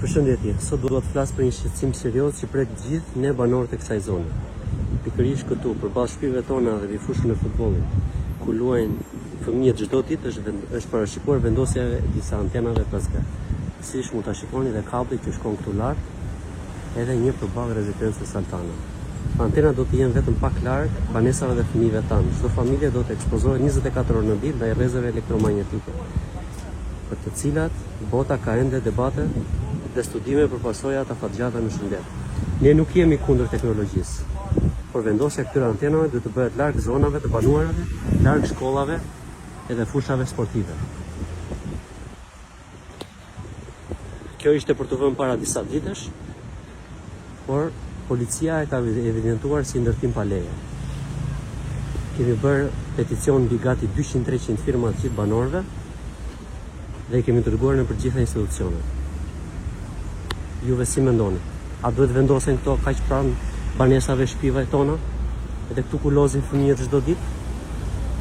Përshëndetje, sot do të flas për një shqetësim serioz që prek gjithë ne banorët e kësaj zone. Pikërisht këtu, përballë shtëpive tona dhe mbi fushën e futbollit, ku luajnë fëmijët çdo ditë, është parashikuar vendosja e disa antenave 5G. Siç mund ta shikoni dhe kabli që shkon këtu lart, edhe një përballë rezidencës Saltana. Antenat do të jenë vetëm pak larg banesave dhe fëmijëve tanë. Çdo familje do të ekspozohet 24 orë në ditë ndaj rrezeve elektromagnetike, për të cilat bota ka ende debate dhe studime për pasojat afatgjata në shëndet. Ne nuk jemi kundër teknologjisë, por vendosja këtyre antenave duhet të bëhet larg zonave të banuarave, larg shkollave edhe fushave sportive. Kjo ishte për të vënë para disa ditësh, por policia e ka evidentuar si ndërtim pa leje. Kemi bërë peticion mbi gati 200-300 firma të gjithë banorëve dhe i kemi dërguar në përgjithësa institucionet. Juve si mendoni? A duhet vendosen këto kaq pranë banesave, shtëpive tona? Edhe këtu ku lozin fëmijët çdo ditë?